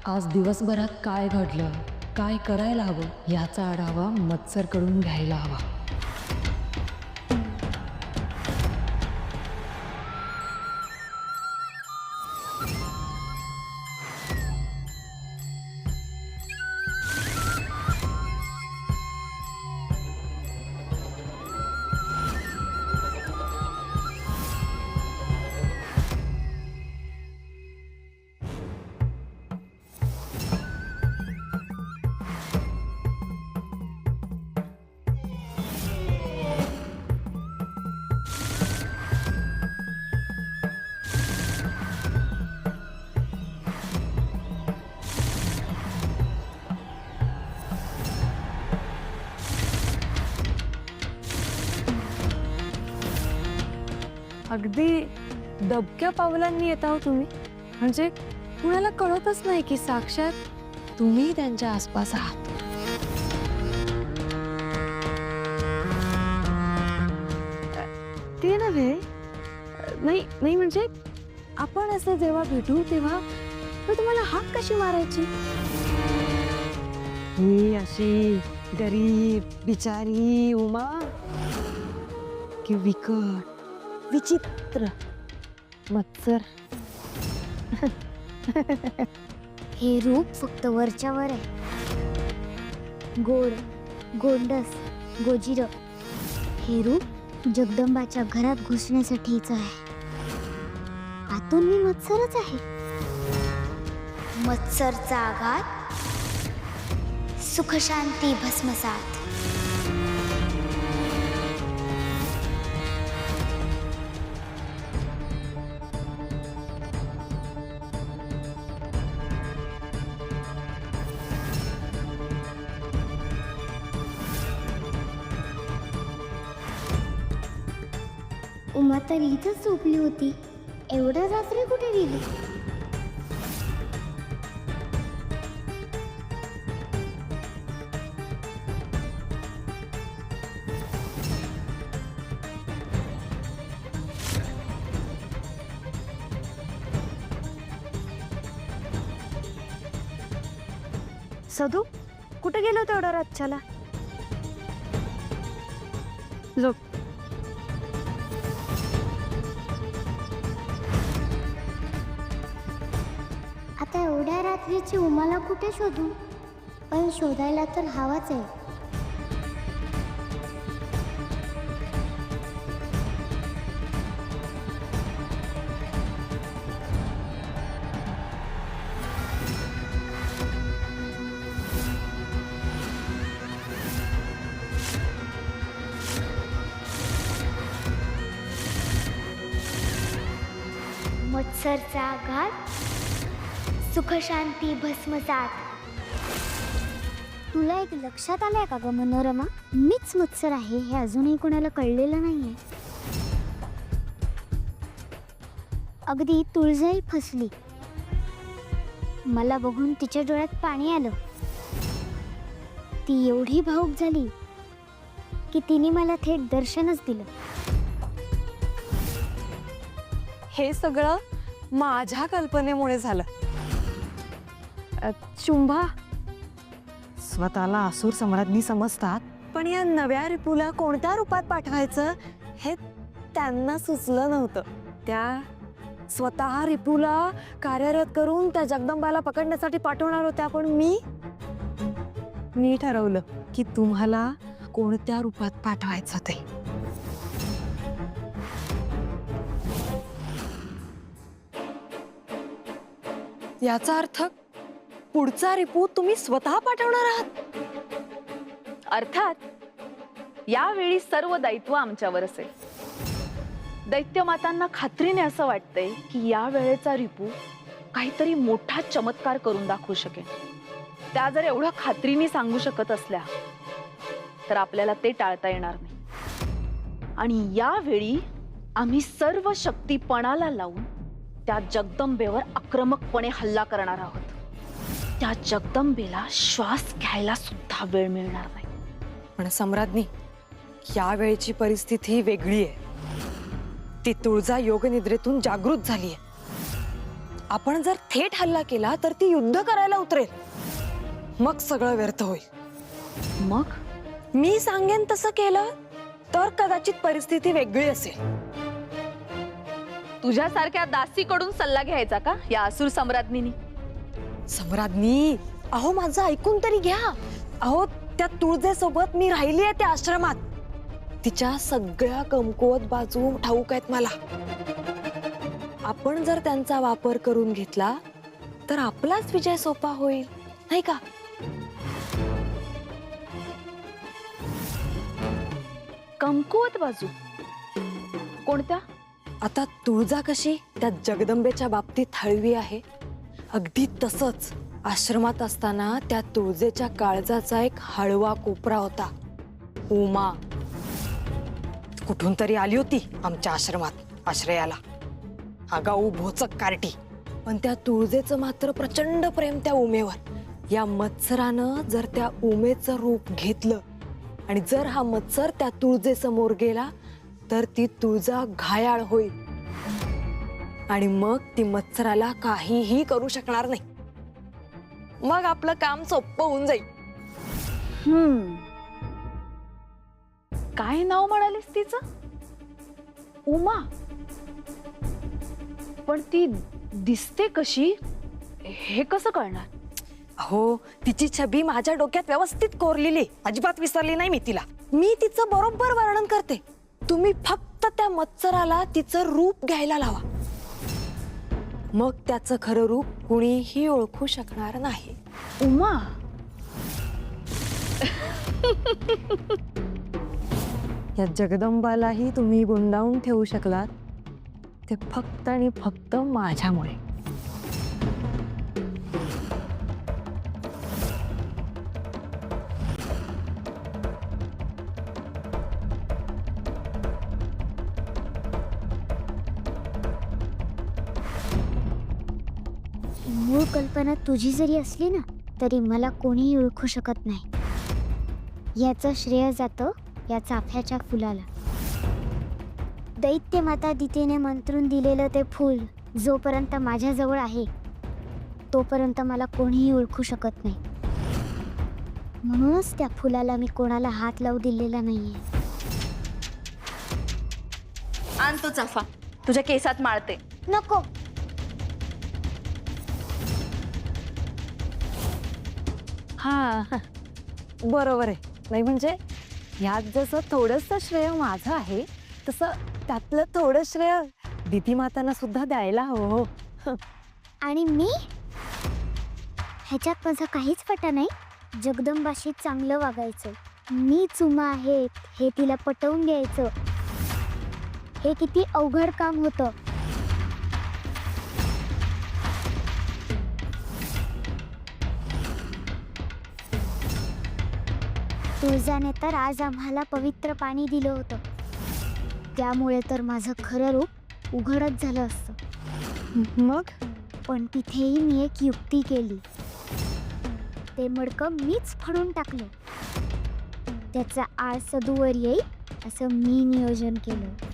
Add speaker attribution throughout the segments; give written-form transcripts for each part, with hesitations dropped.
Speaker 1: आज दिवसभरात काय घडलं, काय करायला हवं याचा आढावा मत्सरकडून घ्यायला हवा.
Speaker 2: अगदी दबक्या पावलांनी येत आहो तुम्ही. म्हणजे कुणाला कळतच नाही की साक्षात तुम्ही त्यांच्या आसपास आहात. ते नव्हे, नाही नाही म्हणजे आपण असं जेव्हा भेटू तेव्हा तर तुम्हाला हाक कशी मारायची? ही अशी गरीब बिचारी उमा की विकट विचित्र मत्सर?
Speaker 3: हे रूप फक्त वरच्यावर आहे. गोड, गोंडस, गोजिर हे रूप जगदंबाच्या घरात घुसण्यासाठीच आहे. आतून मी मत्सरच आहे. मत्सरचा आघात, सुखशांती भस्मसात. उमा तर इथंच झोपली होती. एवढ्या रात्री कुठे गेली?
Speaker 2: सदू कुठे गेलो होतो एवढा रातच्याला? झोप.
Speaker 3: आता एवढ्या रात्रीची उमाला कुठे शोधू? पण शोधायला तर हवाच आहे. मत्सरचा आघात, सुखशांती भस्मसात. तुला एक लक्षात आलंय का ग मनोरमा? मीच मत्सर आहे हे अजूनही कोणाला कळलेलं नाहीये. अगदी तुळजाई फसली. मला बघून तिच्या डोळ्यात पाणी आलं. ती एवढी भावुक झाली की तिने मला थेट दर्शनच दिलं.
Speaker 2: हे सगळं माझ्या कल्पनेमुळे झालं. शुंभा, स्वतःला असुर सम्राज्ञी समजतात, पण या नव्या रिपूला कोणत्या रूपात पाठवायचं हे त्यांना सुचलं नव्हतं. त्या स्वतः रिपूला कार्यरत करून त्या जगदंबाला पकडण्यासाठी पाठवणार होत्या, पण मी ठरवलं की तुम्हाला कोणत्या रूपात पाठवायचं ते. याचा अर्थ पुढचा रिपू तुम्ही स्वतः पाठवणार आहात?
Speaker 4: अर्थात यावेळी सर्व दायित्व आमच्यावर असेल. दैत्यमातांना खात्रीने असं वाटतंय की या वेळेचा रिपू काहीतरी मोठा चमत्कार करून दाखवू शकेल. त्या जर एवढं खात्रीने सांगू शकत असल्या तर आपल्याला ते टाळता येणार नाही. आणि यावेळी आम्ही सर्व शक्ती पणाला लावून त्या जगदंबेवर आक्रमकपणे हल्ला करणार आहोत. त्या जगदंबेला श्वास घ्यायला सुद्धा वेळ मिळणार नाही.
Speaker 2: पण सम्राज्ञी, या वेळची परिस्थिती वेगळी आहे. ती तुळजा योगनिद्रेतून जागृत झाली आहे. आपण जर थेट हल्ला केला तर ती युद्ध करायला उतरेल, मग सगळं व्यर्थ होईल.
Speaker 4: मग
Speaker 2: मी सांगेन तसं केलं तर कदाचित परिस्थिती वेगळी असेल.
Speaker 4: तुझ्यासारख्या दासीकडून सल्ला घ्यायचा का या असुर सम्राज्ञीनी?
Speaker 2: सम्राज्ञी, अहो माझं ऐकून तरी घ्या. अहो त्या तुळजेसोबत मी राहिली आहे त्या आश्रमात. तिच्या सगळ्या कमकुवत बाजू ठाऊक आहेत मला. आपण जर त्यांचा वापर करून घेतला तर आपलाच विजय सोपा होईल, नाही का?
Speaker 4: कमकुवत बाजू कोणत्या?
Speaker 2: आता तुळजा कशी त्या जगदंबेच्या बाबतीत हळवी आहे, अगदी तसंच आश्रमात असताना त्या तुळजेच्या काळजाचा एक हळवा कोपरा होता, उमा. कुठून तरी आली होती आमच्या आश्रमात आश्रयाला, आगाऊ भोचक कार्टी. पण त्या तुळजेचं मात्र प्रचंड प्रेम त्या उमेवर. या मत्सरानं जर त्या उमेचं रूप घेतलं आणि जर हा मत्सर त्या तुळजेसमोर गेला तर ती तुळजा घायाळ होईल आणि मग ती मत्सराला काहीही करू शकणार नाही. मग आपलं काम सोपं होऊन जाईल.
Speaker 4: काय नाव म्हणालीस तिचं? उमा. पण ती दिसते कशी हे कसं कळणार?
Speaker 2: हो, तिची छबी माझ्या डोक्यात व्यवस्थित कोरलेली, अजिबात विसरली नाही मी तिला. मी तिचं बरोबर वर्णन करते. तुम्ही फक्त त्या मत्सराला तिचं रूप घ्यायला लावा, मग त्याचं खरं रूप कुणीही ओळखू शकणार नाही.
Speaker 4: उमा.
Speaker 2: या जगदंबालाही तुम्ही गुंडाळून ठेवू शकलात ते फक्त आणि फक्त माझ्यामुळे.
Speaker 3: मूळ कल्पना तुझी जरी असली ना तरी मला कोणीही ओळखू शकत नाही. याचं श्रेय जातं या चाफ्याच्या फुलाला. दैत्य माता दितेने मंत्रून दिलेलं ते फूल जोपर्यंत माझ्याजवळ आहे तोपर्यंत मला कोणीही ओळखू शकत नाही. म्हणूनच त्या फुलाला मी कोणाला हात लावू दिलेला नाहीये.
Speaker 4: आण तो चाफा, तुझ्या केसात माळते.
Speaker 3: नको.
Speaker 2: हा, बरोबर आहे. नाही म्हणजे ह्यात जसं थोडंसं श्रेय माझं आहे तसं त्यातलं थोडं श्रेय दिती मातांना सुद्धा द्यायला हवं. हो.
Speaker 3: आणि मी ह्याच्यात माझं काहीच पटा नाही. जगदंबाशी चांगलं वागायचं, मी चुमा आहे हे तिला पटवून द्यायचं, हे किती अवघड काम होतं. तुळजाने तर आज आम्हाला पवित्र पाणी दिलं होतं, त्यामुळे तर माझं खरं रूप उघडच झालं असतं.
Speaker 2: मग
Speaker 3: पण तिथेही मी एक युक्ती केली. ते मडकं मीच फाडून टाकलं. त्याचा आळ सदूवर येईल असं मी नियोजन केलं.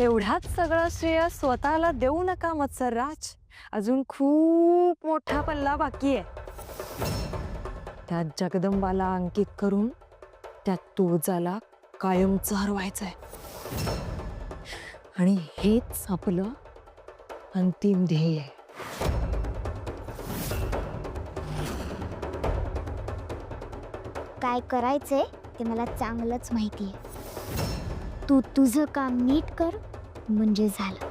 Speaker 2: एवढ्याच सगळं श्रेय स्वतःला देऊ नका मत्सरराज. अजून खूप मोठा पल्ला बाकी आहे. त्या जगदंबाला अंकित करून त्या तुळजाला कायमचं हरवायचंय आणि हेच आपलं अंतिम ध्येय आहे.
Speaker 3: काय करायचंय ते मला चांगलंच माहिती आहे. तू तुझं काम नीट कर म्हणजे झालं.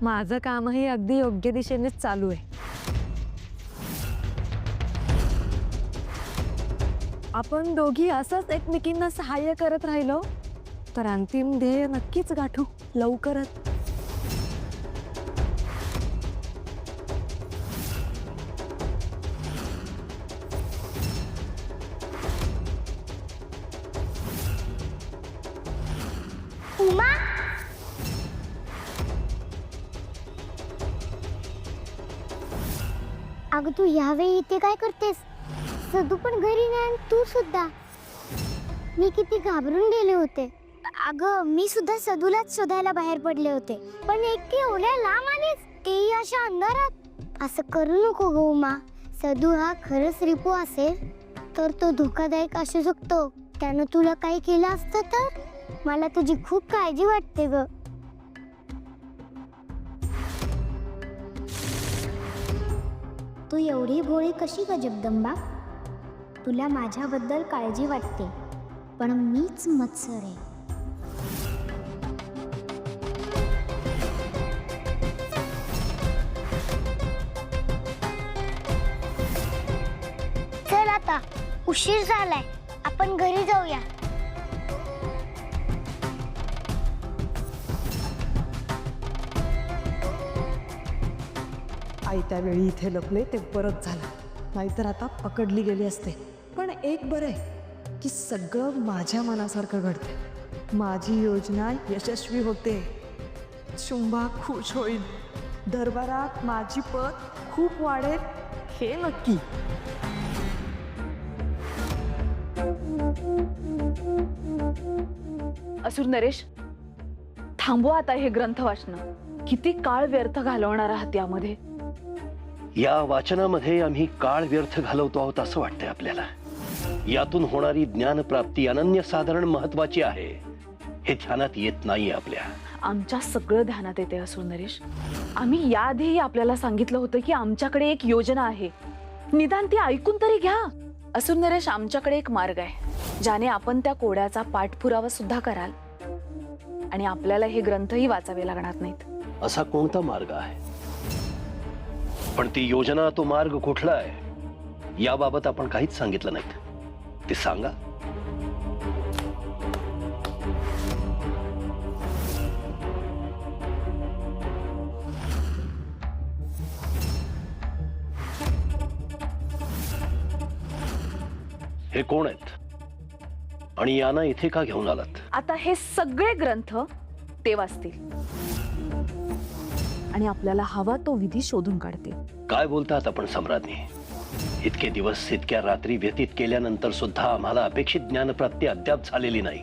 Speaker 2: माझं कामही अगदी योग्य दिशेनेच चालू आहे. आपण दोघी असंच एकमेकींना सहाय्य करत राहिलो तर अंतिम ध्येय नक्कीच गाठू लवकरच.
Speaker 3: उमा, अगं तू यावेळी इथे काय करतेस? सदू पण घरी नाही आणि तू सुद्धा. मी किती घाबरून गेले होते. अगं मी सुद्धा सदूलाच शोधायला बाहेर पडले होते, पण एक एवढ्या लांब आलीस, तेही अशा अंधारात. असं करू नको ग उमा. सदू हा खरंच रिपू असेल तर तो धोकादायक असू शकतो. त्यानं तुला काही केलं असतं तर मला तुझी खूप काळजी वाटते ग. तू एवढी भोळी कशी ग जगदंबा? तुला माझ्याबद्दल काळजी वाटते, पण मीच मत्सर आहे. चल आता उशीर झालाय, आपण घरी जाऊया.
Speaker 2: आई त्यावेळी इथे लपले ते परत झालं, नाहीतर आता पकडली गेली असते. पण एक बरं आहे की सगळं माझ्या मनासारखं घडते. माझी योजना यशस्वी होते. शुंभा खुश होईल, दरबारात माझी पत खूप वाढेल हे नक्की.
Speaker 4: असुर नरेश, थांबवा आता हे ग्रंथ वाचणं. किती काळ व्यर्थ घालवणार आहात यामध्ये.
Speaker 5: या वाचनामध्ये आम्ही काळ व्यर्थ घालवतो आहोत असं वाटतंय आपल्याला. यातून होणारी ज्ञानप्राप्ती अनन्यसाधारण महत्वाची आहे हे ध्यानात येत नाहीये आपल्या.
Speaker 4: आमच्या सगळं ध्यानात येते असुर नरेश. आम्ही याआधीही आपल्याला सांगितलं होतं की आमच्याकडे एक योजना आहे, निदान ती ऐकून तरी घ्या. असुर नरेश, आमच्याकडे एक मार्ग आहे ज्याने आपण त्या कोड्याचा पाठपुरावा सुद्धा कराल आणि आपल्याला हे ग्रंथही वाचावे लागणार नाहीत.
Speaker 5: असा कोणता मार्ग आहे? पण ती योजना, तो मार्ग कुठला आहे याबाबत आपण काहीच सांगितलं नाहीत. ते सांगा. हे कोण आहेत आणि यांना इथे का घेऊन आलात?
Speaker 4: आता हे सगळे ग्रंथ ते वाचतील आणि आपल्याला हवा तो विधी शोधून काढतील.
Speaker 5: काय बोलतात आपण सम्राज्ञी? इतके दिवस, इतक्या रात्री व्यतीत केल्यानंतर सुद्धा आम्हाला अपेक्षित ज्ञानप्राप्ती अद्याप झालेली नाही,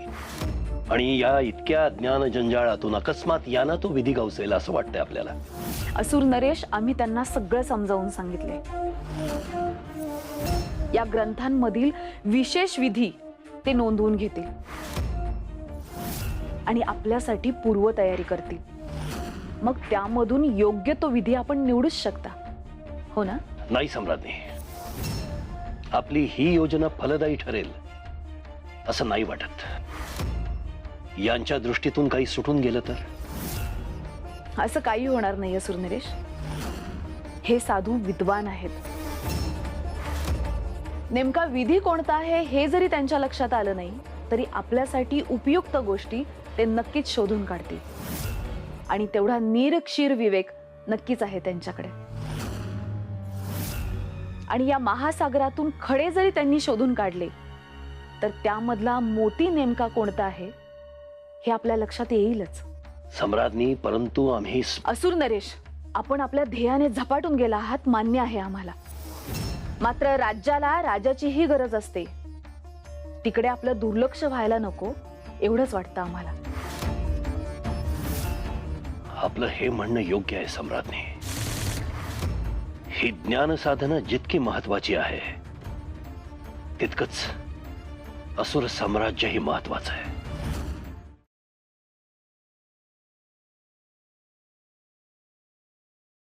Speaker 5: आणि या इतक्या ज्ञान जंजाळातून अकस्मात यांना तो विधी गवसेल असं वाटतंय आपल्याला.
Speaker 4: असुर नरेश, आम्ही त्यांना सगळं समजावून सांगितले. या ग्रंथांमधील विशेष विधी ते नोंदवून घेतील आणि आपल्यासाठी पूर्वतयारी करतील. मग त्यामधून योग्य तो विधी आपण निवडूच शकता, हो ना?
Speaker 5: नाही सम्राज्ञी, आपली ही योजना फलदायी ठरेल असं नाही वाटत. यांच्या दृष्टीतून काही सुटून गेलं तर?
Speaker 4: असं काही होणार नाही असुर नरेश. हे साधू विद्वान आहेत. नेमका विधी कोणता आहे हे जरी त्यांच्या लक्षात आलं नाही तरी आपल्यासाठी उपयुक्त गोष्टी ते नक्कीच शोधून काढतील, आणि तेवढा निरक्षीर विवेक नक्कीच आहे त्यांच्याकडे. आणि या महासागरातून खडे जरी त्यांनी शोधून काढले तर त्यामधला मोती नेमका कोणता आहे हे आपल्या लक्षात येईलच.
Speaker 5: सम्राज्ञी, परंतु आम्ही
Speaker 4: असुर नरेश, आपण आपल्या ध्येयाने झपाटून गेला आहात, मान्य आहे आम्हाला. मात्र राज्याला राजाचीही गरज असते. तिकडे आपलं दुर्लक्ष व्हायला नको एवढंच वाटतं आम्हाला.
Speaker 5: आपलं हे म्हणणं योग्य आहे सम्राज्ञी. ही ज्ञान साधना जितकी महत्वाची आहे तितकंच असुर साम्राज्यही महत्वाचं आहे.